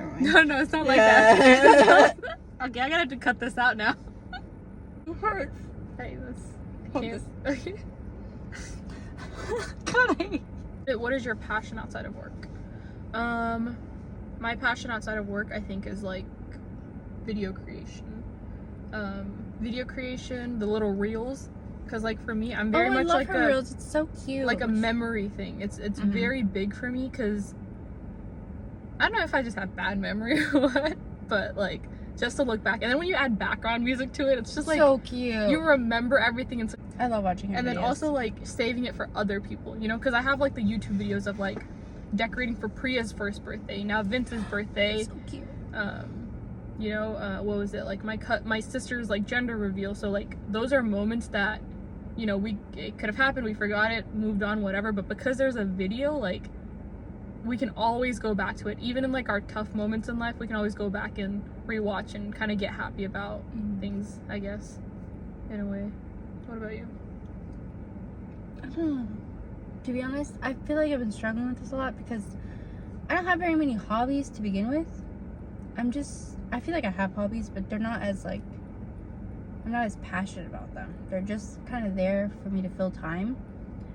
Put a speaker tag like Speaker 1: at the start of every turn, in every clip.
Speaker 1: never mind.
Speaker 2: No, it's not like that. Okay, I gotta have to cut this out now.
Speaker 1: It hurts.
Speaker 2: Hey,
Speaker 1: Hold
Speaker 2: this.
Speaker 1: this.
Speaker 2: Okay.
Speaker 1: God.
Speaker 2: What is your passion outside of work? My passion outside of work, I think, is like video creation. Video creation, the little reels. Because like for me, I'm very much like
Speaker 1: her reels. It's so cute.
Speaker 2: like a memory thing. It's very big for me because I don't know if I just have bad memory or what, but like just to look back, and then when you add background music to it, it's just like
Speaker 1: so cute.
Speaker 2: you remember everything. And
Speaker 1: I love watching her
Speaker 2: and
Speaker 1: videos.
Speaker 2: then also like saving it for other people, you know, because I have like the YouTube videos of like decorating for Priya's first birthday, now Vince's birthday.
Speaker 1: So cute.
Speaker 2: You know, what was it, like my sister's like gender reveal. So like those are moments that, you know, it could have happened, we forgot it, moved on, whatever, but because there's a video, like we can always go back to it. Even in like our tough moments in life, we can always go back and rewatch and kind of get happy about things, I guess, in a way. What about you?
Speaker 1: I don't know. To be honest, I feel like I've been struggling with this a lot because I don't have very many hobbies to begin with. I feel like I have hobbies, but they're not as like, I'm not as passionate about them. They're just kind of there for me to fill time.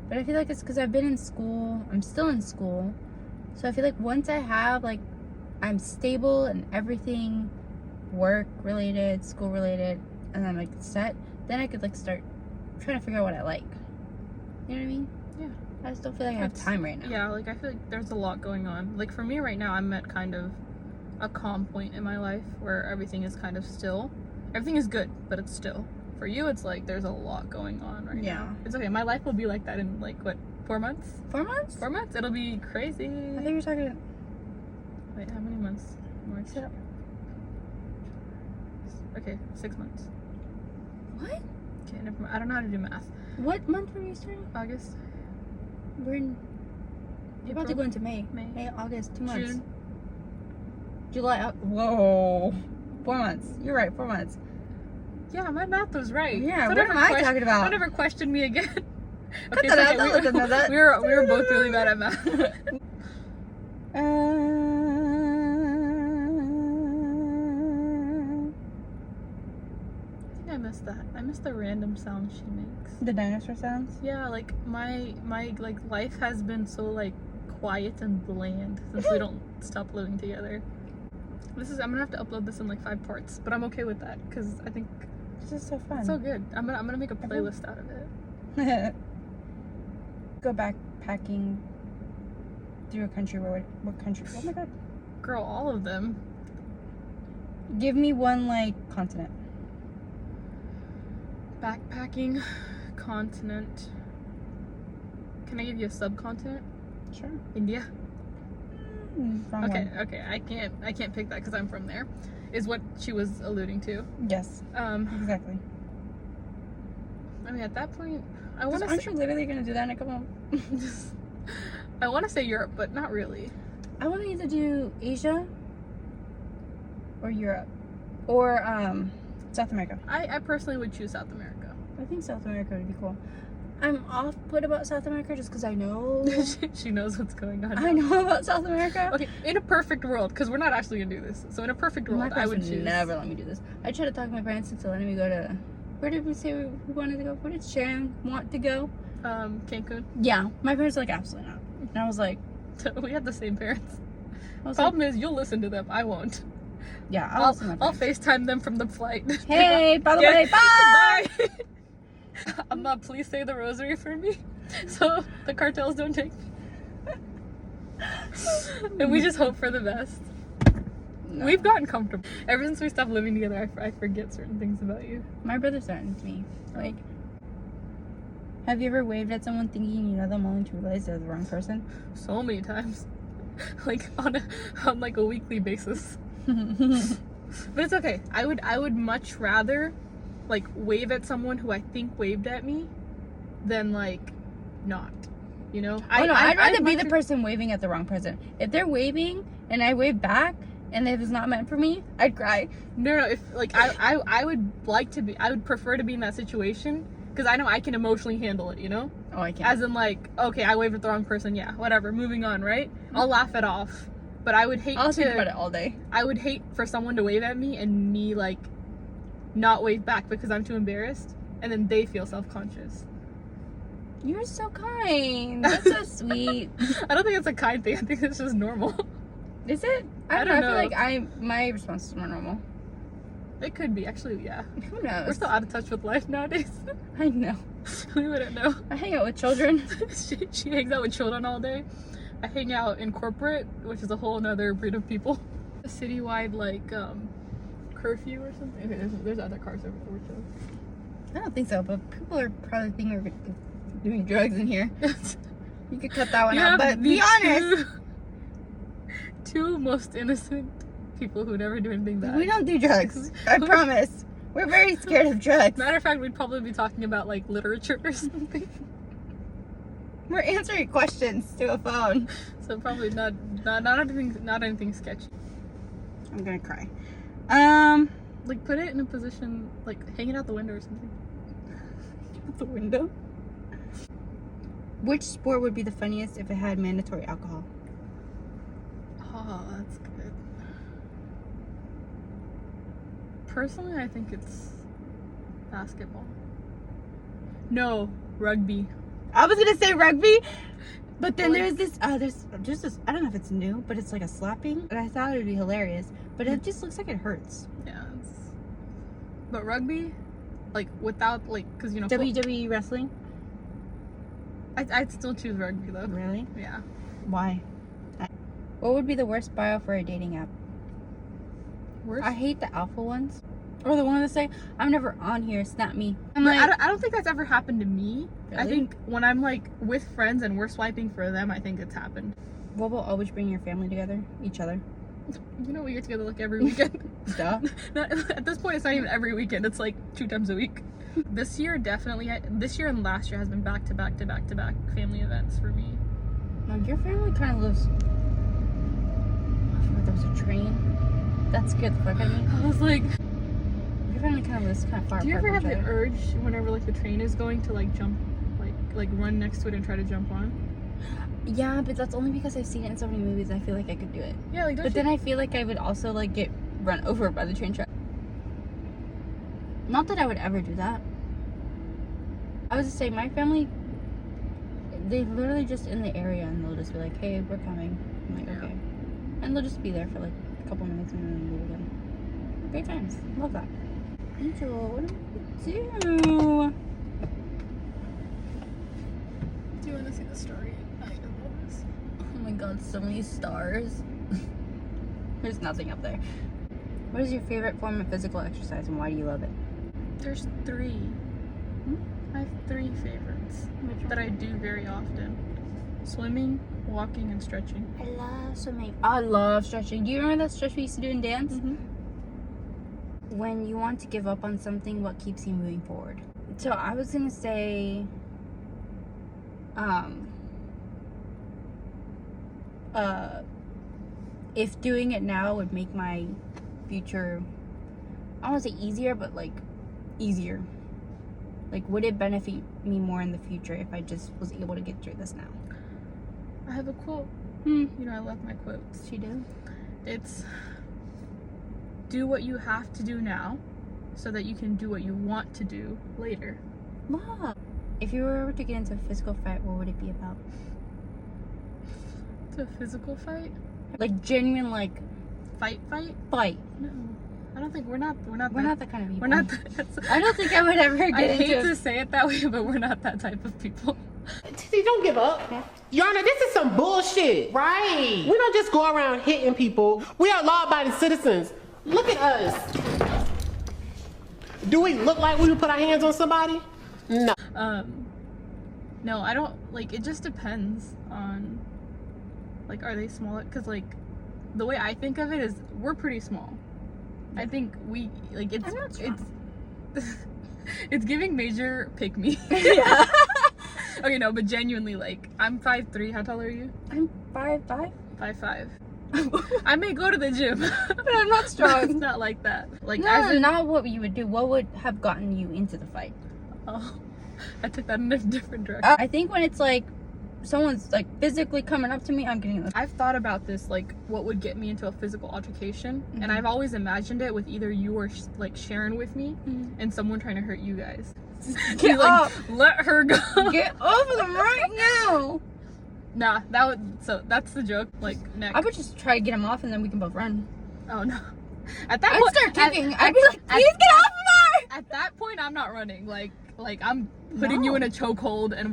Speaker 1: But I feel like it's because I've been in school. I'm still in school. So I feel like once I have, like, I'm stable and everything work related, school related, and I'm like set, then I could like start trying to figure out what I like. You know what I mean?
Speaker 2: Yeah.
Speaker 1: I just don't feel like I have time right now.
Speaker 2: Yeah, like I feel like there's a lot going on. Like for me right now, I'm at kind of a calm point in my life where everything is kind of still. Everything is good, but it's still. For you, it's like there's a lot going on right now. It's okay. My life will be like that in like, what, 4 months?
Speaker 1: 4 months?
Speaker 2: 4 months? It'll be crazy.
Speaker 1: I think you're talking...
Speaker 2: Wait, how many months? March?
Speaker 1: Yeah.
Speaker 2: Okay, 6 months.
Speaker 1: What?
Speaker 2: Okay, never mind. I don't know how to do math.
Speaker 1: What month were you starting?
Speaker 2: August?
Speaker 1: We're in... You're about to go into May.
Speaker 2: May,
Speaker 1: August, 2 months.
Speaker 2: June.
Speaker 1: July, whoa. 4 months. You're right, 4 months.
Speaker 2: Yeah, my math was right.
Speaker 1: Yeah, what am I talking about?
Speaker 2: Don't ever question me again.
Speaker 1: Okay, so that.
Speaker 2: we were both really bad at math.
Speaker 1: I
Speaker 2: think I missed that. I missed the random sounds she makes.
Speaker 1: The dinosaur sounds?
Speaker 2: Yeah, like my like life has been so like quiet and bland since we don't stop living together. I'm gonna have to upload this in like 5 parts, but I'm okay with that because I think
Speaker 1: this is so fun.
Speaker 2: it's so good. I'm gonna make a playlist out of it.
Speaker 1: Go backpacking through a country. What country? Oh my god.
Speaker 2: Girl, all of them.
Speaker 1: Give me one like continent.
Speaker 2: Backpacking continent. Can I give you a subcontinent?
Speaker 1: Sure.
Speaker 2: India.
Speaker 1: Wrong
Speaker 2: Okay,
Speaker 1: one.
Speaker 2: okay. I can't pick that because I'm from there. Is what she was alluding to.
Speaker 1: Yes. Exactly.
Speaker 2: I mean, at that point,
Speaker 1: Aren't you literally gonna do that in a couple?
Speaker 2: I want to say Europe, but not really.
Speaker 1: I want to either do Asia or Europe or South America.
Speaker 2: I personally would choose South America.
Speaker 1: I think South America would be cool. I'm off put about South America just because I know
Speaker 2: She knows what's going on.
Speaker 1: I know about South America.
Speaker 2: Okay, in a perfect world, because we're not actually gonna do this. So in a perfect world, I would choose.
Speaker 1: Never let me do this. I tried to talk to my parents into letting me go to. Where did we say we wanted to go? Where did Sharon want to go?
Speaker 2: Cancun.
Speaker 1: Yeah, my parents were like absolutely not, and I was like,
Speaker 2: We had the same parents.
Speaker 1: was
Speaker 2: Problem is, you'll listen to them. I won't.
Speaker 1: Yeah,
Speaker 2: I'll
Speaker 1: I'll
Speaker 2: FaceTime them from the flight.
Speaker 1: Hey, by the way, bye.
Speaker 2: Bye. Allah, please say the rosary for me, so the cartels don't take me. And we just hope for the best. No. We've gotten comfortable. Ever since we stopped living together, I forget certain things about you.
Speaker 1: My brother's threatened me. Like, have you ever waved at someone thinking you know them only to realize they're the wrong person?
Speaker 2: So many times. Like on like a weekly basis. But it's okay. I would much rather like wave at someone who I think waved at me than like not. You know?
Speaker 1: I'd rather be the person waving at the wrong person. If they're waving and I wave back and if it's not meant for me, I'd cry.
Speaker 2: No, if like I would like to be, I would prefer to be in that situation because I know I can emotionally handle it, you know?
Speaker 1: Oh, I can't.
Speaker 2: As in like, okay, I waved at the wrong person, yeah, whatever, moving on, right? I'll laugh it off. But I would hate
Speaker 1: I'll
Speaker 2: to
Speaker 1: think about it all day.
Speaker 2: I would hate for someone to wave at me and me like not wave back because I'm too embarrassed, and then they feel self-conscious.
Speaker 1: You're so kind. That's so sweet.
Speaker 2: I don't think it's a kind thing. I think it's just normal.
Speaker 1: Is it?
Speaker 2: I don't know.
Speaker 1: I feel like my response is more normal.
Speaker 2: It could be, actually, yeah.
Speaker 1: Who knows?
Speaker 2: We're still out of touch with life nowadays.
Speaker 1: I know.
Speaker 2: We wouldn't know.
Speaker 1: I hang out with children.
Speaker 2: She hangs out with children all day. I hang out in corporate, which is a whole nother breed of people. A citywide, like, curfew or something. Okay, there's other cars over there too.
Speaker 1: I don't think so, but people are probably thinking we're doing drugs in here. You could cut that one out, but be honest.
Speaker 2: Two most innocent people who never do anything bad.
Speaker 1: We don't do drugs. I promise. We're very scared of drugs.
Speaker 2: Matter of fact, we'd probably be talking about like literature or something.
Speaker 1: We're answering questions to a phone.
Speaker 2: So probably not anything sketchy.
Speaker 1: I'm gonna cry.
Speaker 2: Like put it in a position, like hang it out the window or something.
Speaker 1: Out the window? Which sport would be the funniest if it had mandatory alcohol?
Speaker 2: Oh, that's good. Personally, I think it's basketball. No, rugby.
Speaker 1: I was gonna say rugby, but then there's this I don't know if it's new, but it's like a slapping, and I thought it would be hilarious, but it just looks like it hurts.
Speaker 2: Yeah, but rugby, like without like, cause you know
Speaker 1: WWE wrestling.
Speaker 2: I'd still choose rugby though.
Speaker 1: Really?
Speaker 2: Yeah.
Speaker 1: Why? What would be the worst bio for a dating app?
Speaker 2: Worst?
Speaker 1: I hate the alpha ones. Or the one that say, I'm never on here, snap me. I'm
Speaker 2: like,
Speaker 1: like,
Speaker 2: I don't think that's ever happened to me.
Speaker 1: Really?
Speaker 2: I think when I'm like with friends and we're swiping for them, I think it's happened.
Speaker 1: what will always bring your family together? Each other.
Speaker 2: You know, we get together like every weekend.
Speaker 1: Duh.
Speaker 2: At this point, it's not even every weekend. It's like 2 times a week. This year, definitely. This year and last year has been back to back to back to back family events for me.
Speaker 1: No, your family kind of lives. There was a train. That scared the fuck out of me.
Speaker 2: I was like,
Speaker 1: Your family kind of lives kind of far apart.
Speaker 2: do you ever have
Speaker 1: from each
Speaker 2: the
Speaker 1: other.
Speaker 2: urge whenever like the train is going to like jump, like run next to it and try to jump on?
Speaker 1: Yeah, but that's only because I've seen it in so many movies. I feel like I could do it.
Speaker 2: Yeah, like.
Speaker 1: But then I feel like I would also like get run over by the train track. Not that I would ever do that. I was just saying, my family, they literally just in the area and they'll just be like, hey, we're coming. I'm like, okay. And they'll just be there for like a couple minutes and then leave again. Great times. Love that. Angel, what do we do?
Speaker 2: Do you want to see the story?
Speaker 1: Oh my god, so many stars. There's nothing up there. What is your favorite form of physical exercise and why do you love it?
Speaker 2: There's 3. I have 3 favorites that I do very often. Swimming, walking, and stretching.
Speaker 1: I love swimming. I love stretching. Do you remember that stretch we used to do in dance?
Speaker 2: Mm-hmm.
Speaker 1: When you want to give up on something, what keeps you moving forward? So I was gonna say, if doing it now would make my future, I don't want to say easier, but like easier. Like, would it benefit me more in the future if I just was able to get through this now?
Speaker 2: I have a quote. You know, I love my quotes.
Speaker 1: She did.
Speaker 2: It's, do what you have to do now so that you can do what you want to do later.
Speaker 1: Love. If you were to get into a physical fight, what would it be about?
Speaker 2: It's a physical fight?
Speaker 1: Like genuine, like
Speaker 2: Fight?
Speaker 1: fight.
Speaker 2: No. I don't think we're not
Speaker 1: We're not that kind of people.
Speaker 2: We're not
Speaker 1: I don't think I would ever get
Speaker 2: I
Speaker 1: into
Speaker 2: hate to say it that way, but we're not that type of people.
Speaker 3: See, don't give up. Your Honor, this is some bullshit.
Speaker 4: Right.
Speaker 3: We don't just go around hitting people. We are law-abiding citizens. Look at us. Do we look like we would put our hands on somebody? No.
Speaker 2: No, I don't, like, it just depends on, like, are they small? Because, like, the way I think of it is we're pretty small. I think we, like, it's,
Speaker 1: I'm not strong.
Speaker 2: it's giving major pick me.
Speaker 1: Yeah.
Speaker 2: Okay, no, but genuinely, like, I'm 5'3". How tall are you?
Speaker 1: I'm 5'5".
Speaker 2: 5'5". I may go to the gym,
Speaker 1: But I'm not strong.
Speaker 2: It's not like that. Like,
Speaker 1: No, not what you would do. What would have gotten you into the fight?
Speaker 2: Oh, I took that in a different direction.
Speaker 1: I think when it's like someone's like physically coming up to me, I'm getting this.
Speaker 2: I've thought about this, like what would get me into a physical altercation, and
Speaker 1: Mm-hmm.
Speaker 2: I've always imagined it with either you or like Sharon with me,
Speaker 1: Mhm.
Speaker 2: and someone trying to hurt you guys.
Speaker 1: Get
Speaker 2: like,
Speaker 1: up.
Speaker 2: let her go.
Speaker 1: Get over them right now.
Speaker 2: Nah, that's the joke. Like next.
Speaker 1: I would just try to get him off and then we can both run.
Speaker 2: Oh no. At that
Speaker 1: I'd
Speaker 2: point,
Speaker 1: start kicking. I'd be like,
Speaker 2: at-
Speaker 1: please get off of her.
Speaker 2: At that point, I'm not running. Like I'm putting you
Speaker 1: No.
Speaker 2: in a chokehold, and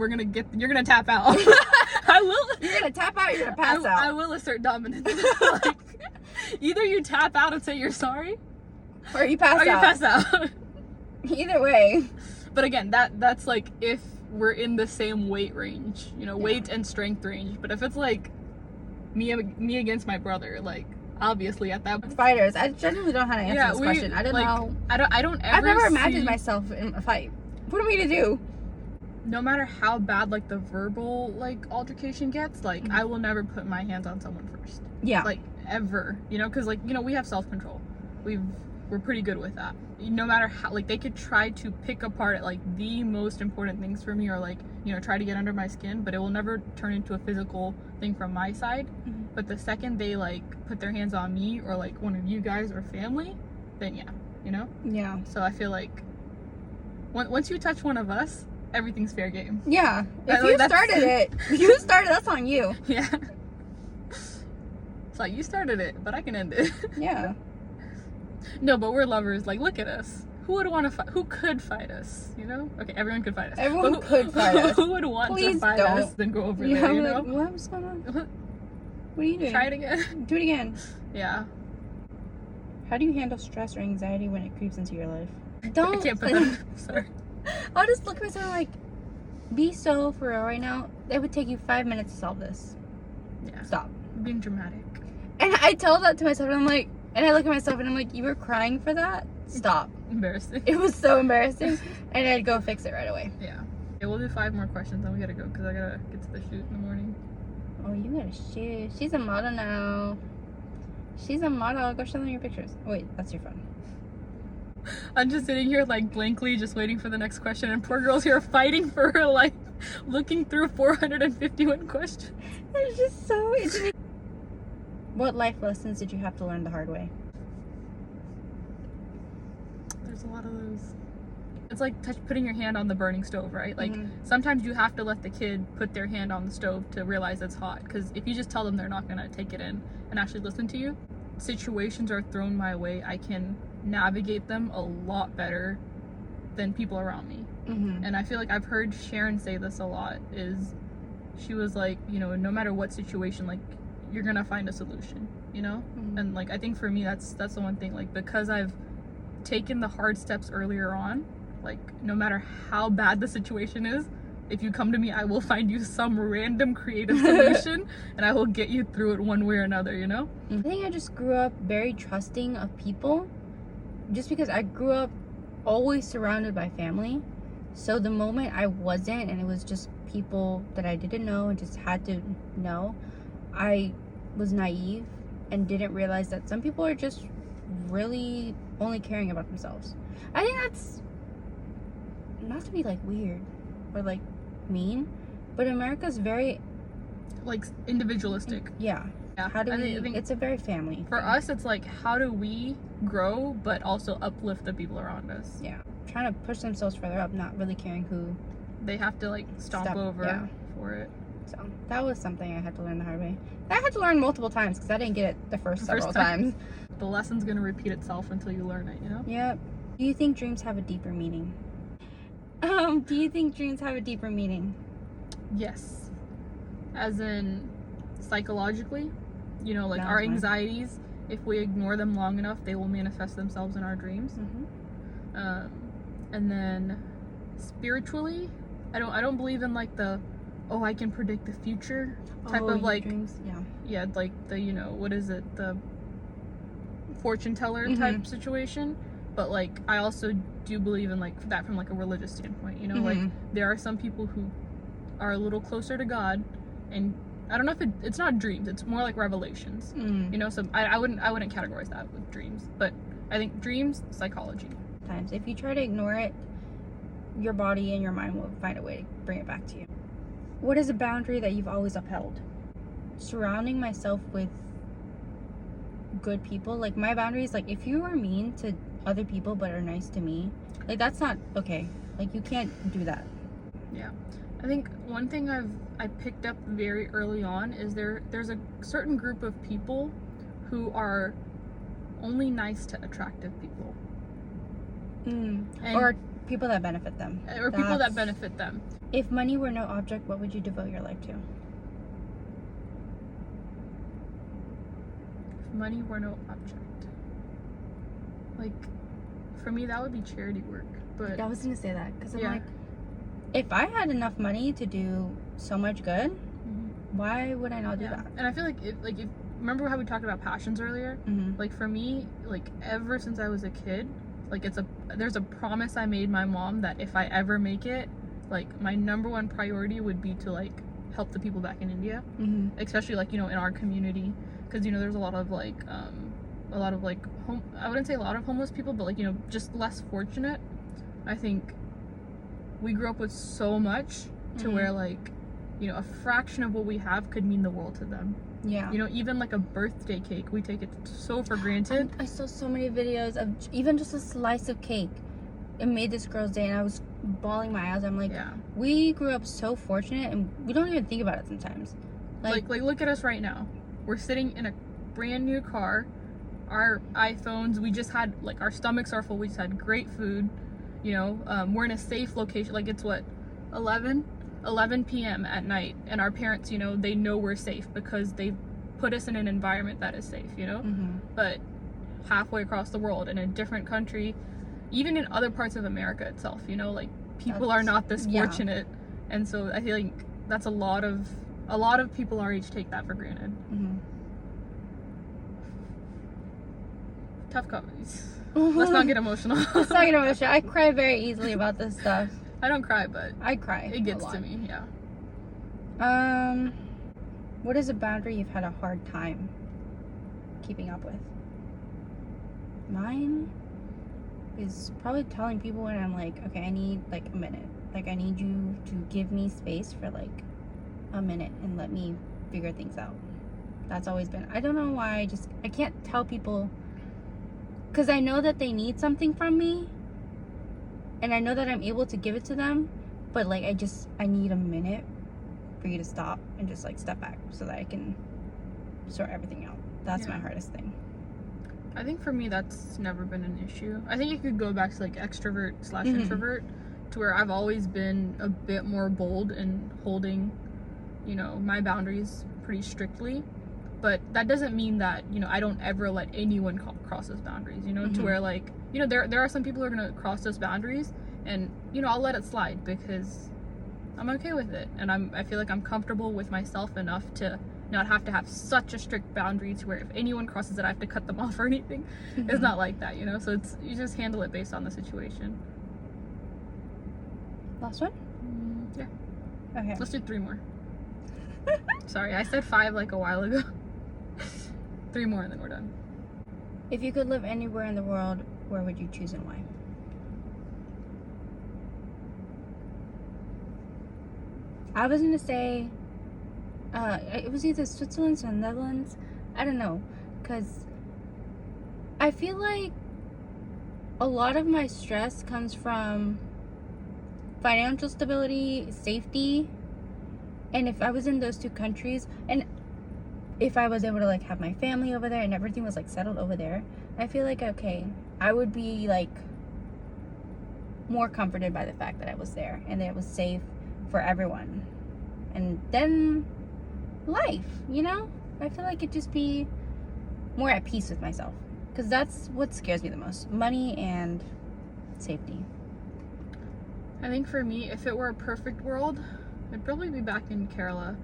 Speaker 2: you're gonna tap out. I will.
Speaker 1: You're gonna tap out, you're gonna pass out.
Speaker 2: I will assert dominance. Like, either you tap out and say you're sorry,
Speaker 1: Or you pass
Speaker 2: or you
Speaker 1: out.
Speaker 2: pass out.
Speaker 1: Either way.
Speaker 2: But again, that's like if we're in the same weight range, weight and strength range. But if it's like me against my brother, like obviously at that point,
Speaker 1: Fighters. I genuinely don't know how to answer this question. I don't
Speaker 2: like,
Speaker 1: know.
Speaker 2: I don't ever
Speaker 1: I've never
Speaker 2: see,
Speaker 1: imagined myself in a fight. What am I gonna do?
Speaker 2: no matter how bad like the verbal like altercation gets, like
Speaker 1: Mhm.
Speaker 2: I will never put my hands on someone first.
Speaker 1: Yeah.
Speaker 2: Like ever, because like we have self-control. We're pretty good with that. No matter how, like they could try to pick apart like the most important things for me, or like try to get under my skin, but it will never turn into a physical thing from my side.
Speaker 1: Mhm.
Speaker 2: But the second they like put their hands on me or like one of you guys or family, then
Speaker 1: Yeah.
Speaker 2: so I feel like once you touch one of us, everything's fair game.
Speaker 1: Yeah.
Speaker 2: Like,
Speaker 1: If you
Speaker 2: that's-
Speaker 1: started it, you started, that's on you.
Speaker 2: Yeah. It's like you started it, but I can end it.
Speaker 1: Yeah.
Speaker 2: No, but we're lovers. Like, look at us. Who would want to fight? Who could fight us? Okay, everyone could fight us.
Speaker 1: Everyone
Speaker 2: But
Speaker 1: could fight us.
Speaker 2: Who would want to
Speaker 1: Please
Speaker 2: fight
Speaker 1: don't.
Speaker 2: us? Then go over
Speaker 1: Yeah,
Speaker 2: there.
Speaker 1: I'm like, what's going on? What are you doing?
Speaker 2: Try it again.
Speaker 1: Do it again.
Speaker 2: Yeah.
Speaker 1: How do you handle stress or anxiety when it creeps into your life?
Speaker 2: I
Speaker 1: Don't.
Speaker 2: can't put that. Sorry.
Speaker 1: I'll just look at myself like, be so for real right now. It would take you 5 minutes to solve this.
Speaker 2: Yeah.
Speaker 1: Stop.
Speaker 2: Being dramatic.
Speaker 1: And I tell that to myself, and I'm like, and I look at myself and I'm like, you were crying for that? Stop.
Speaker 2: Embarrassing.
Speaker 1: It was so embarrassing. And I'd go fix it right away.
Speaker 2: Yeah. Okay, we'll do 5 more questions, then we gotta go because I gotta get to the shoot in the morning.
Speaker 1: Oh, you gotta shoot. She's a model now. She's a model. Go show them your pictures. Oh, wait, that's your phone.
Speaker 2: I'm just sitting here like blankly just waiting for the next question, and poor girl's here fighting for her life, looking through 451 questions.
Speaker 1: It's just so interesting. What life lessons did you have to learn the hard way?
Speaker 2: There's a lot of those. It's like putting your hand on the burning stove, right? Like
Speaker 1: Mhm.
Speaker 2: sometimes you have to let the kid put their hand on the stove to realize it's hot, because if you just tell them, they're not gonna take it in and actually listen to you. Situations are thrown my way, I can navigate them a lot better than people around me.
Speaker 1: Mm-hmm.
Speaker 2: And I feel like I've heard Sharon say this a lot, is she was like, no matter what situation, like you're gonna find a solution,
Speaker 1: Mhm.
Speaker 2: and like I think for me that's the one thing, like because I've taken the hard steps earlier on, like no matter how bad the situation is, if you come to me, I will find you some random creative solution and I will get you through it one way or another,
Speaker 1: I think I just grew up very trusting of people, just because I grew up always surrounded by family. So the moment I wasn't, and it was just people that I didn't know and just had to know, I was naive and didn't realize that some people are just really only caring about themselves. I think that's not to be like weird or like mean, but America's very,
Speaker 2: like individualistic.
Speaker 1: yeah.
Speaker 2: Yeah,
Speaker 1: How do
Speaker 2: I
Speaker 1: we?
Speaker 2: think
Speaker 1: It's a very family.
Speaker 2: for
Speaker 1: thing.
Speaker 2: us it's like, how do we grow but also uplift the people around us?
Speaker 1: Yeah, trying to push themselves further up, not really caring who.
Speaker 2: They have to like stomp
Speaker 1: Step,
Speaker 2: over
Speaker 1: yeah.
Speaker 2: for it.
Speaker 1: So that was something I had to learn the hard way. I had to learn multiple times because I didn't get it the first several
Speaker 2: time.
Speaker 1: times.
Speaker 2: The lesson's gonna repeat itself until you learn it,
Speaker 1: Yep. Do you think dreams have a deeper meaning? Do you think dreams have a deeper meaning?
Speaker 2: Yes. As in psychologically, like
Speaker 1: That
Speaker 2: our
Speaker 1: was mine.
Speaker 2: anxieties, if we ignore them long enough, they will manifest themselves in our dreams.
Speaker 1: Mm-hmm.
Speaker 2: And then spiritually, I don't believe in like the, oh, I can predict the future type of like,
Speaker 1: dreams. Yeah.
Speaker 2: like the, what is it, the fortune teller
Speaker 1: Mhm.
Speaker 2: type situation. But like I also do believe in like that from like a religious standpoint, like
Speaker 1: Mhm.
Speaker 2: there are some people who are a little closer to God, and I don't know if it's not dreams, it's more like revelations,
Speaker 1: Mm.
Speaker 2: so I wouldn't categorize that with dreams, but I think dreams, psychology.
Speaker 1: Times if you try to ignore it, your body and your mind will find a way to bring it back to you. What is a boundary that you've always upheld? Surrounding myself with good people. Like, my boundaries, like, if you are mean to other people but are nice to me, like, that's not okay. Like, you can't do that.
Speaker 2: Yeah. I think one thing I picked up very early on is there's a certain group of people who are only nice to attractive people.
Speaker 1: Or people that benefit them.
Speaker 2: Or people that benefit them.
Speaker 1: If money were no object, what would you devote your life to?
Speaker 2: If money were no object. Like, for me, that would be charity work. But
Speaker 1: I was gonna say that because I'm
Speaker 2: Yeah.
Speaker 1: like, if I had enough money to do so much good, why would I not do that?
Speaker 2: And I feel like if remember how we talked about passions earlier? Like, for me, like, ever since I was a kid, like, there's a promise I made my mom that if I ever make it, like, my number one priority would be to, like, help the people back in India, especially, like, you know, in our community, because, you know, there's a lot of like I wouldn't say a lot of homeless people, but, like, you know, just less fortunate. I think we grew up with so much to where, like, you know, a fraction of what we have could mean the world to them.
Speaker 1: Yeah.
Speaker 2: You know, even like a birthday cake, we take it so for granted.
Speaker 1: I saw so many videos of even just a slice of cake. It made this girl's day, and I was bawling my eyes. I'm like, we grew up so fortunate, and we don't even think about it sometimes.
Speaker 2: Like look at us right now. We're sitting in a brand new car. Our iPhones, we just had, like, our stomachs are full. We just had great food. You know, we're in a safe location. Like, it's what, 11 p.m. at night, and our parents, you know, they know we're safe because they put us in an environment that is safe, you know. But halfway across the world, in a different country, even in other parts of America itself, you know, like, people are not this fortunate. And so I feel like that's a lot of people our age take that for granted. Tough comedies. Let's not get emotional.
Speaker 1: Let's not get emotional. I cry very easily about this stuff.
Speaker 2: I don't cry, but
Speaker 1: I cry.
Speaker 2: it gets to me, yeah.
Speaker 1: What is a boundary you've had a hard time keeping up with? Mine is probably telling people when I'm like, okay, I need like a minute. Like, I need you to give me space for like a minute and let me figure things out. That's always been, I don't know why, I can't tell people, because I know that they need something from me, and I know that I'm able to give it to them, but like, I need a minute for you to stop and just like step back so that I can sort everything out. That's my hardest thing.
Speaker 2: I think for me, that's never been an issue. I think it could go back to like extrovert/introvert, to where I've always been a bit more bold in holding, you know, my boundaries pretty strictly. But that doesn't mean that, you know, I don't ever let anyone cross those boundaries, you know, to where, like, you know, there are some people who are going to cross those boundaries, and, you know, I'll let it slide because I'm okay with it. And I feel like I'm comfortable with myself enough to not have to have such a strict boundary to where if anyone crosses it, I have to cut them off or anything. It's not like that, you know, so you just handle it based on the situation.
Speaker 1: Last one?
Speaker 2: Yeah.
Speaker 1: Okay.
Speaker 2: Let's do 3 more. Sorry, I said 5 like a while ago. 3 more and then we're done.
Speaker 1: If you could live anywhere in the world, where would you choose and why? I was gonna say, it was either Switzerland or Netherlands. I don't know, because I feel like a lot of my stress comes from financial stability, safety, and if I was in those 2 countries, and if I was able to like have my family over there and everything was like settled over there, I feel like, okay, I would be like more comforted by the fact that I was there and that it was safe for everyone. And then life, you know, I feel like it'd just be more at peace with myself, because that's what scares me the most: money and safety.
Speaker 2: I think for me, if it were a perfect world, I'd probably be back in Kerala.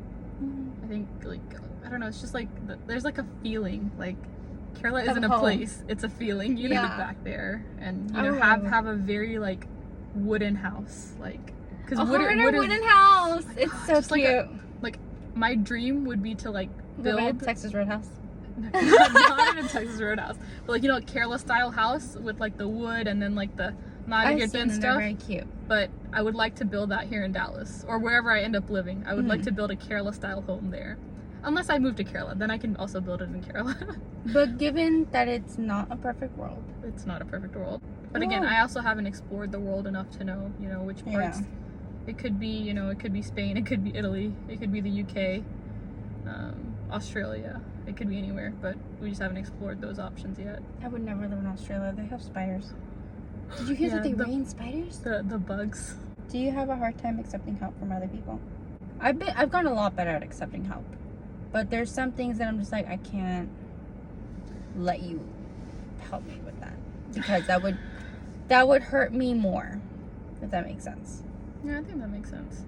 Speaker 2: I think, like, I don't know, it's just like there's like a feeling, like Kerala isn't a place, it's a feeling. You live back there, and you know, have a very like wooden house, like, because
Speaker 1: wooden house. It's so cute.
Speaker 2: Like my dream would be to like build
Speaker 1: Texas Roadhouse.
Speaker 2: not in a Texas Roadhouse, but like, you know, Kerala style house with like the wood and then like the not
Speaker 1: I've
Speaker 2: Egyptian
Speaker 1: seen them,
Speaker 2: stuff.
Speaker 1: they're very cute.
Speaker 2: But I would like to build that here in Dallas or wherever I end up living. I would like to build a Kerala style home there. Unless I move to Kerala, then I can also build it in Kerala.
Speaker 1: But given that it's not a perfect world.
Speaker 2: It's not a perfect world. But again, I also haven't explored the world enough to know, you know, which parts. It could be, you know, it could be Spain, it could be Italy, it could be the UK, Australia. It could be anywhere, but we just haven't explored those options yet.
Speaker 1: I would never live in Australia. They have spiders. Did you hear that they rain spiders?
Speaker 2: The bugs.
Speaker 1: Do you have a hard time accepting help from other people? I've gotten a lot better at accepting help. But there's some things that I'm just like, I can't let you help me with that. Because that would hurt me more. If that makes sense.
Speaker 2: Yeah, I think that makes sense.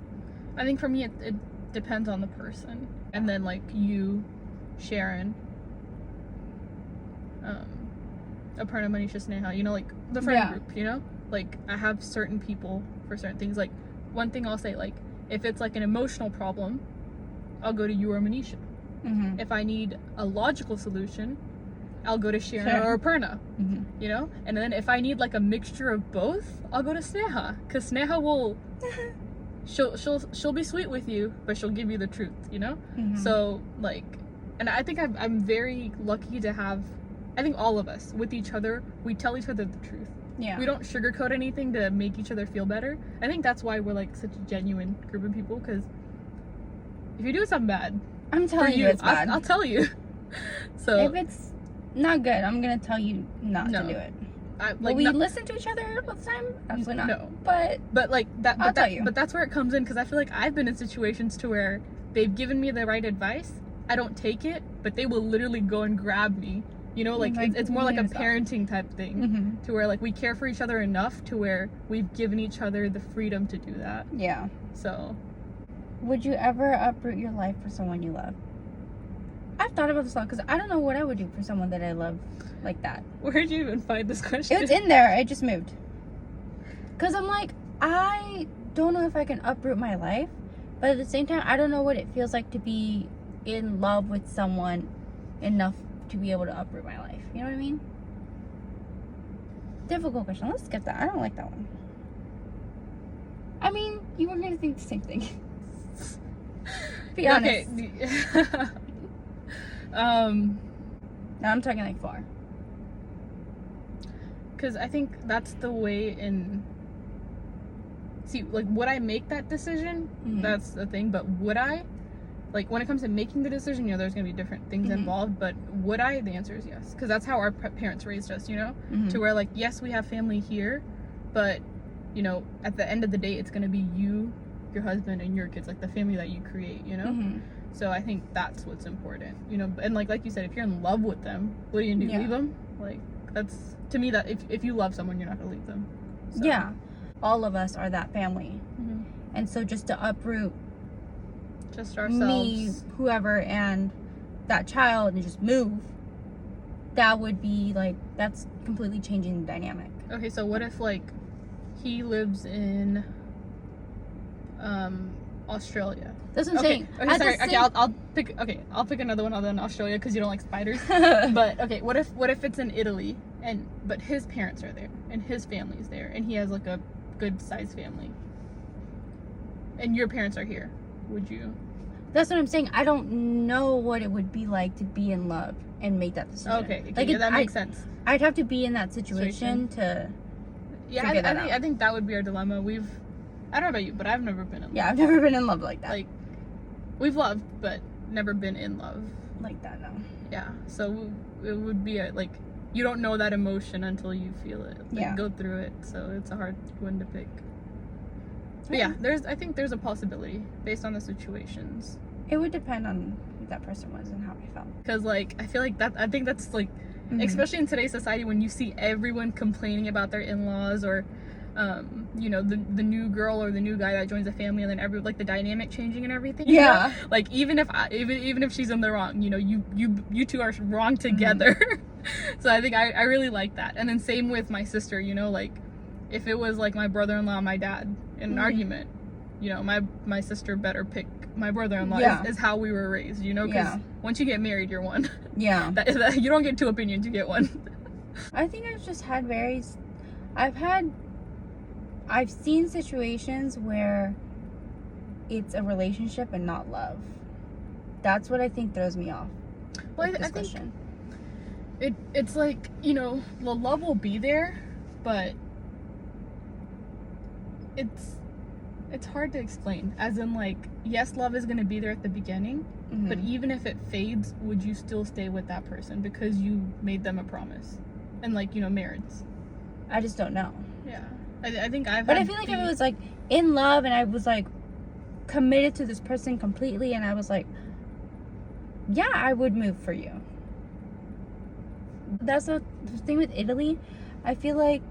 Speaker 2: I think for me, it depends on the person. And then, like, you, Sharon, Aparna, Manisha, Sneha, you know, like, the friend group, you know? Like, I have certain people for certain things. Like, one thing I'll say, like, if it's, like, an emotional problem, I'll go to you or Manisha.
Speaker 1: Mm-hmm.
Speaker 2: If I need a logical solution, I'll go to Sharon or Aparna, you know? And then if I need, like, a mixture of both, I'll go to Sneha. Because Sneha will... she'll be sweet with you, but she'll give you the truth, you know? So, like, and I think I'm very lucky to have, I think all of us with each other, we tell each other the truth.
Speaker 1: Yeah.
Speaker 2: We don't sugarcoat anything to make each other feel better. I think that's why we're, like, such a genuine group of people, because if you do something bad,
Speaker 1: I'm telling you it's bad.
Speaker 2: I'll tell you. So
Speaker 1: if it's not good, I'm gonna tell you not to do it. Will we listen to each other all the time? Absolutely not.
Speaker 2: No.
Speaker 1: But
Speaker 2: like that.
Speaker 1: I'll tell you.
Speaker 2: But that's where it comes in, because I feel like I've been in situations to where they've given me the right advice. I don't take it, but they will literally go and grab me. You know, like it's more like a parenting type thing, to where like we care for each other enough to where we've given each other the freedom to do that.
Speaker 1: Yeah.
Speaker 2: So.
Speaker 1: Would you ever uproot your life for someone you love? I've thought about this a lot because I don't know what I would do for someone that I love like that.
Speaker 2: Where'd you even find this question?
Speaker 1: It was in there. I just moved. Because I'm like, I don't know if I can uproot my life, but at the same time, I don't know what it feels like to be in love with someone enough to be able to uproot my life. You know what I mean? Difficult question. Let's skip that. I don't like that one. I mean, you were going to think the same thing. Be honest.
Speaker 2: Okay.
Speaker 1: Now I'm talking like far.
Speaker 2: Because I think that's the way in... See, like, would I make that decision? That's the thing. But would I? Like, when it comes to making the decision, you know, there's going to be different things involved. But would I? The answer is yes. Because that's how our parents raised us, you know? To where, like, yes, we have family here. But, you know, at the end of the day, it's going to be you, your husband, and your kids. Like, the family that you create, you know? So I think that's what's important, you know? And, like you said, if you're in love with them, what do you do? Leave them? Like, that's... To me, that if you love someone, you're not going to leave them. So.
Speaker 1: Yeah. All of us are that family. And so just to uproot
Speaker 2: just ourselves,
Speaker 1: me, whoever, and that child and just move, that would be like, that's completely changing the dynamic.
Speaker 2: Okay, so what if like he lives in Australia?
Speaker 1: That's what I'm saying.
Speaker 2: Okay, sorry. Okay, I'll pick another one other than Australia because you don't like spiders. But okay, what if it's in Italy but his parents are there and his family's there and he has like a good sized family and your parents are here? Would you?
Speaker 1: That's what I'm saying. I don't know what it would be like to be in love and make that decision.
Speaker 2: Okay, like that makes sense.
Speaker 1: I'd have to be in that situation to.
Speaker 2: Yeah, I think that would be our dilemma. I don't know about you, but I've never been in love.
Speaker 1: Yeah, I've never been in love like that.
Speaker 2: Like, we've loved, but never been in love.
Speaker 1: Like that, no.
Speaker 2: Yeah, so it would be like, you don't know that emotion until you feel it. Like, go through it, so it's a hard one to pick. But yeah, I think there's a possibility based on the situations.
Speaker 1: It would depend on who that person was and how I felt.
Speaker 2: Because, like, I feel like I think that's, like, especially in today's society when you see everyone complaining about their in-laws or, you know, the new girl or the new guy that joins a family and then the dynamic changing and everything.
Speaker 1: Yeah.
Speaker 2: You know? Like, even if she's in the wrong, you know, you two are wrong together. So I think I really like that. And then same with my sister, you know, like, if it was like my brother-in-law and my dad in an argument, you know, my sister better pick my brother-in-law is how we were raised, you know, because once you get married, you're one.
Speaker 1: Yeah.
Speaker 2: You don't get two opinions, you get one.
Speaker 1: I think I've just had I've had I've seen situations where it's a relationship and not love. That's what I think throws me off.
Speaker 2: Well,
Speaker 1: with this
Speaker 2: I think
Speaker 1: question.
Speaker 2: it's like, you know, the love will be there, but it's hard to explain. As in, like, yes, love is going to be there at the beginning, but even if it fades, would you still stay with that person because you made them a promise? And, like, you know, marriage.
Speaker 1: I just don't know.
Speaker 2: Yeah. I think I've
Speaker 1: But
Speaker 2: had
Speaker 1: I feel like if it was like in love and I was like committed to this person completely and I was like, yeah, I would move for you. That's the thing with Italy. I feel like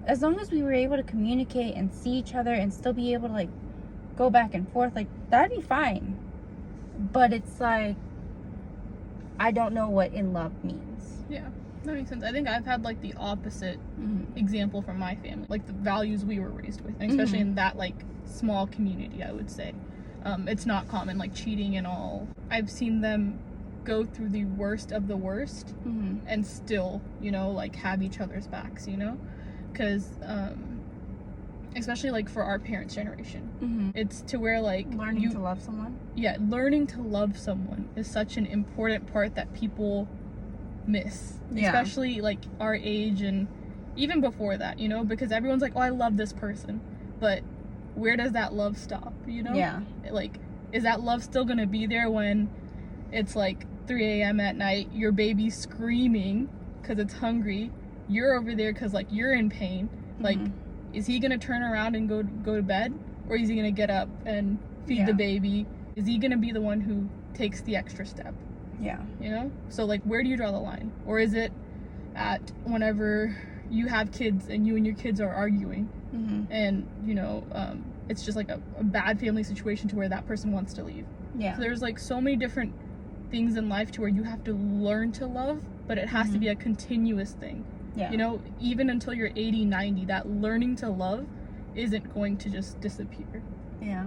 Speaker 1: as long as we were able to communicate and see each other and still be able to like go back and forth, like that'd be fine. But it's like, I don't know what in love means.
Speaker 2: Yeah, that makes sense. I think I've had like the opposite example from my family, like the values we were raised with, and especially in that like small community, I would say. It's not common, like cheating and all. I've seen them go through the worst of the worst and still, you know, like have each other's backs, you know? Because especially like for our parents' generation, it's to where like
Speaker 1: Learning to love someone.
Speaker 2: Yeah, learning to love someone is such an important part that people miss, especially like our age and even before that, you know, because everyone's like, oh, I love this person, but where does that love stop, you know?
Speaker 1: Yeah.
Speaker 2: Like, is that love still gonna be there when it's like 3 a.m. at night, your baby's screaming because it's hungry, you're over there because like you're in pain, like is he gonna turn around and go to bed, or is he gonna get up and feed the baby? Is he gonna be the one who takes the extra step?
Speaker 1: Yeah.
Speaker 2: You know? So like, where do you draw the line? Or is it at whenever you have kids and you and your kids are arguing and you know it's just like a bad family situation to where that person wants to leave?
Speaker 1: Yeah.
Speaker 2: So there's like so many different things in life to where you have to learn to love, but it has to be a continuous thing.
Speaker 1: Yeah.
Speaker 2: You know, even until you're 80, 90, that learning to love isn't going to just disappear.
Speaker 1: Yeah.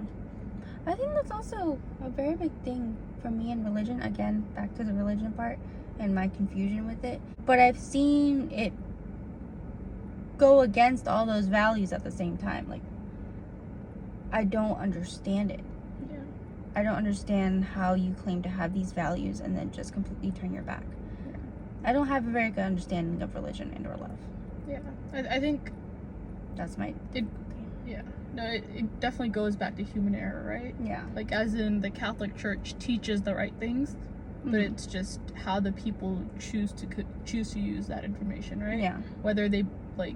Speaker 1: I think that's also a very big thing for me in religion. Again, back to the religion part and my confusion with it. But I've seen it go against all those values at the same time. Like, I don't understand it.
Speaker 2: Yeah.
Speaker 1: I don't understand how you claim to have these values and then just completely turn your back.
Speaker 2: Yeah.
Speaker 1: I don't have a very good understanding of religion and or love.
Speaker 2: Yeah. I think
Speaker 1: That's my...
Speaker 2: yeah. No, it definitely goes back to human error, right?
Speaker 1: Yeah.
Speaker 2: Like, as in the Catholic Church teaches the right things, but it's just how the people choose to use that information, right?
Speaker 1: Yeah.
Speaker 2: Whether they like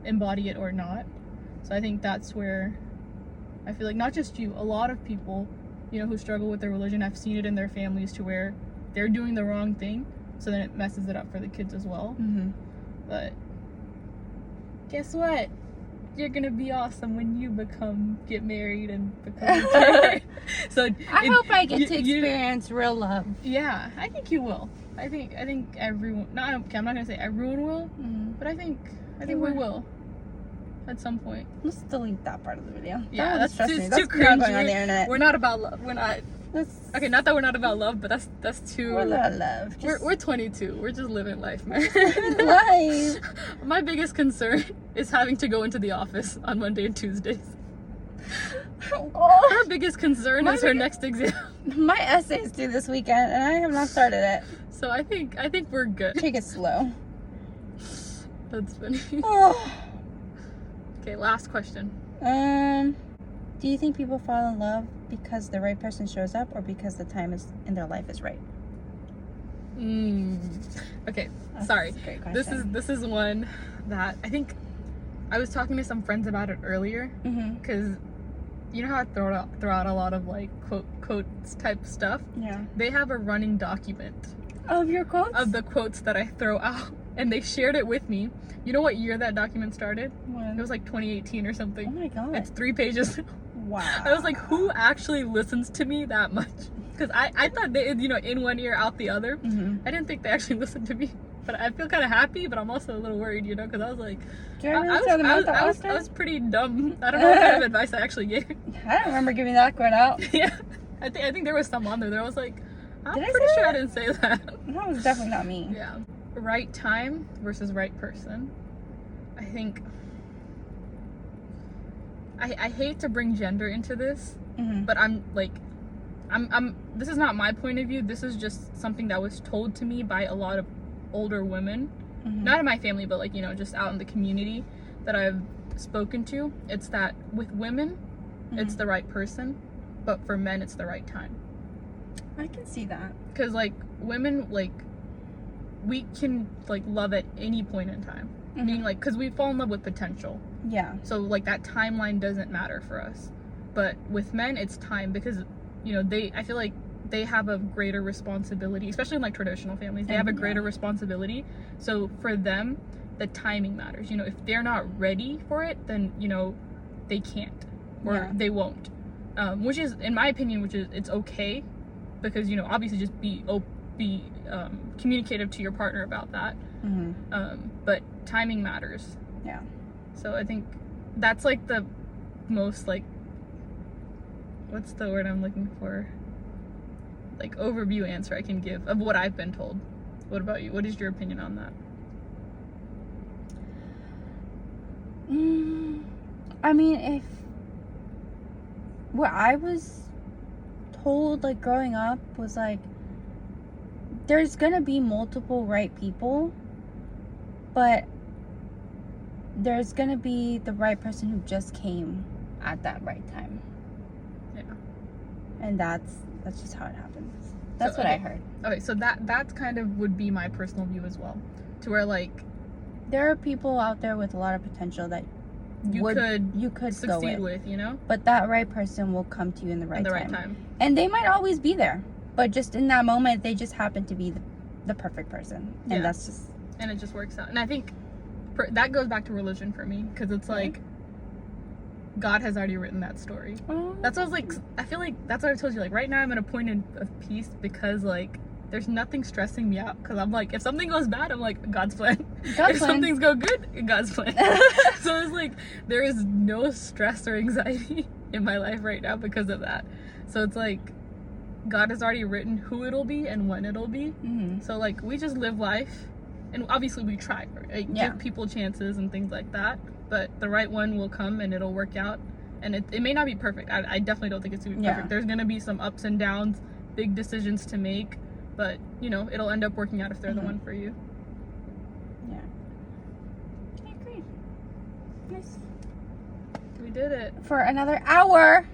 Speaker 2: embody it or not. So I think that's where I feel like not just you, a lot of people, you know, who struggle with their religion, I've seen it in their families to where they're doing the wrong thing, so then it messes it up for the kids as well. But guess what? You're gonna be awesome when you get married and become married. So
Speaker 1: I hope I get to experience real love.
Speaker 2: Yeah, I think you will. I think everyone. No, I'm not gonna say everyone will, but I think we will at some point.
Speaker 1: Let's delete that part of the video.
Speaker 2: Yeah,
Speaker 1: that's
Speaker 2: too
Speaker 1: That's not
Speaker 2: cringy.
Speaker 1: going on the internet.
Speaker 2: We're not about love. We're not. Okay, not that we're not about love, but that's too.
Speaker 1: We're not love.
Speaker 2: We're 22. We're just living life, man.
Speaker 1: Life.
Speaker 2: My biggest concern is having to go into the office on Monday and Tuesdays.
Speaker 1: Oh,
Speaker 2: Her biggest concern is her next exam.
Speaker 1: my essay is due this weekend, and I have not started it.
Speaker 2: So I think we're good.
Speaker 1: Take it slow.
Speaker 2: That's funny.
Speaker 1: Oh.
Speaker 2: Okay, last question.
Speaker 1: Do you think people fall in love because the right person shows up, or because the time in their life is right?
Speaker 2: Okay,
Speaker 1: That's
Speaker 2: sorry.
Speaker 1: a great question.
Speaker 2: This is one that I think I was talking to some friends about it earlier, because you know how I throw out a lot of like quotes type stuff.
Speaker 1: Yeah.
Speaker 2: They have a running document
Speaker 1: Of your quotes?
Speaker 2: of the quotes that I throw out, and they shared it with me. You know what year that document started?
Speaker 1: When?
Speaker 2: It was like 2018 or something.
Speaker 1: Oh my god.
Speaker 2: It's 3 pages.
Speaker 1: Wow.
Speaker 2: I was like, who actually listens to me that much? Because I thought they, you know, in one ear, out the other. I didn't think they actually listened to me. But I feel kind of happy, but I'm also a little worried, you know, because I was like,
Speaker 1: Do you really throw them out the
Speaker 2: I
Speaker 1: Oscar?
Speaker 2: was pretty dumb. I don't know what kind of advice I actually gave.
Speaker 1: I don't remember giving that quote out.
Speaker 2: Yeah. I think there was some on there. I was like, I'm
Speaker 1: Did I
Speaker 2: pretty
Speaker 1: say
Speaker 2: sure
Speaker 1: that?
Speaker 2: I didn't say that.
Speaker 1: That was definitely not me.
Speaker 2: Yeah. Right time versus right person. I think I hate to bring gender into this,
Speaker 1: Mm-hmm.
Speaker 2: but I'm this is not my point of view. This is just something that was told to me by a lot of older women,
Speaker 1: Mm-hmm.
Speaker 2: not in my family, but like, you know, just out in the community that I've spoken to. It's that with women, it's
Speaker 1: Mm-hmm.
Speaker 2: the right person, but for men, it's the right time.
Speaker 1: I can see that.
Speaker 2: Because like women, like we can like love at any point in time.
Speaker 1: Mm-hmm.
Speaker 2: Meaning like, because we fall in love with potential.
Speaker 1: Yeah.
Speaker 2: So like that timeline doesn't matter for us. But with men, it's time, because, you know, I feel like they have a greater responsibility, especially in like traditional families. They have a greater responsibility. So for them, the timing matters. You know, if they're not ready for it, then, you know, they can't, or they won't. Which is, in my opinion, it's okay, because, you know, obviously just be communicative to your partner about that.
Speaker 1: Mm-hmm.
Speaker 2: But timing matters.
Speaker 1: Yeah.
Speaker 2: So I think that's like the most, like, what's the word I'm looking for? Like, overview answer I can give of what I've been told. What about you? What is your opinion on that?
Speaker 1: I mean, if what I was told, like, growing up was like, there's gonna be multiple right people, but there's gonna be the right person who just came at that right time.
Speaker 2: Yeah.
Speaker 1: And that's just how it happens. That's
Speaker 2: So,
Speaker 1: what I
Speaker 2: okay.
Speaker 1: heard.
Speaker 2: Okay, so that's kind of would be my personal view as well. To where, like,
Speaker 1: There are people out there with a lot of potential that
Speaker 2: you
Speaker 1: could go
Speaker 2: succeed
Speaker 1: with,
Speaker 2: you know?
Speaker 1: but that right person will come to you in the right
Speaker 2: In the
Speaker 1: time.
Speaker 2: right time.
Speaker 1: And they might always be there, but just in that moment, they just happen to be the perfect person, and
Speaker 2: Yeah.
Speaker 1: that's just.
Speaker 2: And it just works out. And I think that goes back to religion for me, because it's like, God has already written that story. That's what I was like, I feel like that's what I told you, like, right now I'm at a point of peace, because like there's nothing stressing me out, because I'm like, if something goes bad, I'm like, God's plan. If something's go good, God's plan. So it's like there is no stress or anxiety in my life right now because of that. So it's like God has already written who it'll be and when it'll be.
Speaker 1: Mm-hmm.
Speaker 2: So like we just live life, and obviously we try, right? Give people chances and things like that, but the right one will come and it'll work out. And it may not be perfect. I definitely don't think it's gonna be perfect. There's gonna be some ups and downs, big decisions to make, but you know, it'll end up working out if they're the one for you.
Speaker 1: Yeah. I agree. Nice.
Speaker 2: We did it.
Speaker 1: For another hour.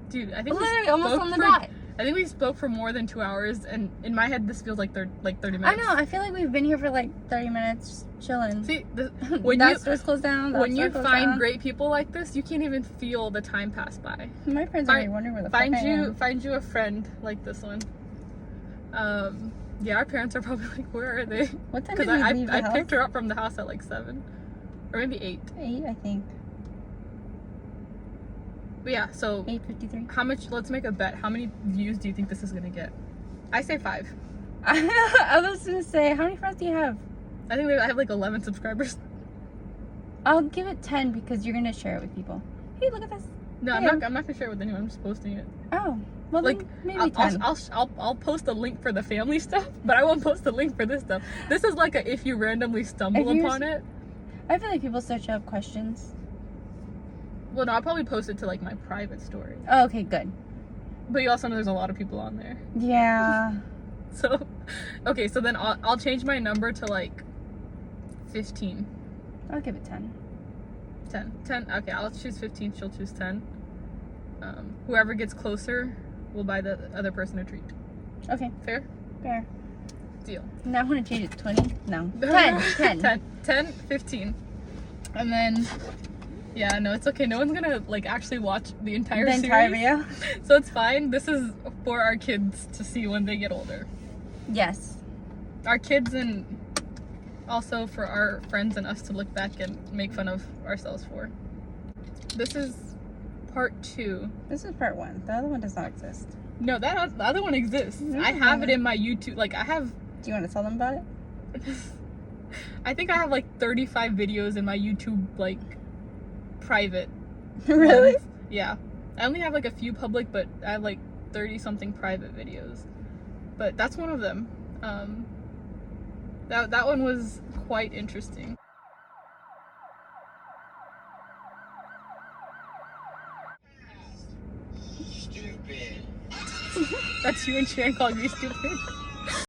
Speaker 2: Dude, I think
Speaker 1: Literally
Speaker 2: we
Speaker 1: almost
Speaker 2: spoke
Speaker 1: on the
Speaker 2: for,
Speaker 1: dot.
Speaker 2: I think we spoke for more than 2 hours, and in my head this feels like 30 minutes.
Speaker 1: I know. I feel like we've been here for like 30 minutes, just chilling.
Speaker 2: See,
Speaker 1: when that store's closed down.
Speaker 2: When you find great people like this, you can't even feel the time pass by.
Speaker 1: My friends are wondering where the fuck I am.
Speaker 2: Find you a friend like this one. Yeah, our parents are probably like, where are they?
Speaker 1: What time did
Speaker 2: Because
Speaker 1: we leave the
Speaker 2: I
Speaker 1: house?
Speaker 2: picked her up from the house at like 7, or maybe 8.
Speaker 1: 8, I think.
Speaker 2: But yeah, so
Speaker 1: 8:53.
Speaker 2: how much? Let's make a bet. How many views do you think this is gonna get? I say 5.
Speaker 1: I was gonna say, how many friends do you have?
Speaker 2: I think I have like 11 subscribers.
Speaker 1: I'll give it 10 because you're gonna share it with people. Hey, look at this.
Speaker 2: No,
Speaker 1: Hey.
Speaker 2: I'm not gonna share it with anyone. I'm just posting it.
Speaker 1: Oh, well,
Speaker 2: Like,
Speaker 1: then maybe 10.
Speaker 2: I'll post a link for the family stuff, but I won't post a link for this stuff. This is like a if you randomly stumble upon it.
Speaker 1: I feel like people search up questions.
Speaker 2: Well, no, I'll probably post it to like my private story.
Speaker 1: Oh, okay, good.
Speaker 2: But you also know there's a lot of people on there.
Speaker 1: Yeah.
Speaker 2: So, okay, so then I'll change my number to like 15.
Speaker 1: I'll give it 10.
Speaker 2: 10. Okay, I'll choose 15. She'll choose 10. Whoever gets closer will buy the other person a treat.
Speaker 1: Okay,
Speaker 2: Fair?
Speaker 1: fair.
Speaker 2: Deal.
Speaker 1: Now I want to change it to 20. No. 10.
Speaker 2: 10, 15. And then, yeah, no, it's okay. No one's gonna like actually watch the entire
Speaker 1: The entire
Speaker 2: series.
Speaker 1: video?
Speaker 2: So it's fine. This is for our kids to see when they get older.
Speaker 1: Yes.
Speaker 2: Our kids, and also for our friends and us to look back and make fun of ourselves for. This is part 2.
Speaker 1: This is part 1. The other one does not exist.
Speaker 2: No, the other one exists.
Speaker 1: Mhm.
Speaker 2: I have it in my YouTube. Like, I have...
Speaker 1: Do you want to tell them about it?
Speaker 2: I think I have like 35 videos in my YouTube, like, private.
Speaker 1: Really?
Speaker 2: ones. Yeah. I only have like a few public, but I have like 30 something private videos. But that's one of them. That one was quite interesting. 'Cause quite interesting. 'Cause I, I picked her up from the house at like 7, or maybe 8. I think I have like 30 something private videos. But that's one of them. That one was quite interesting. 'Cause I picked her up from the house at like 7, or maybe 8. I think I have like 30 something private videos. But that's one of them. That one was quite interesting. That's you and Sharon calling me stupid.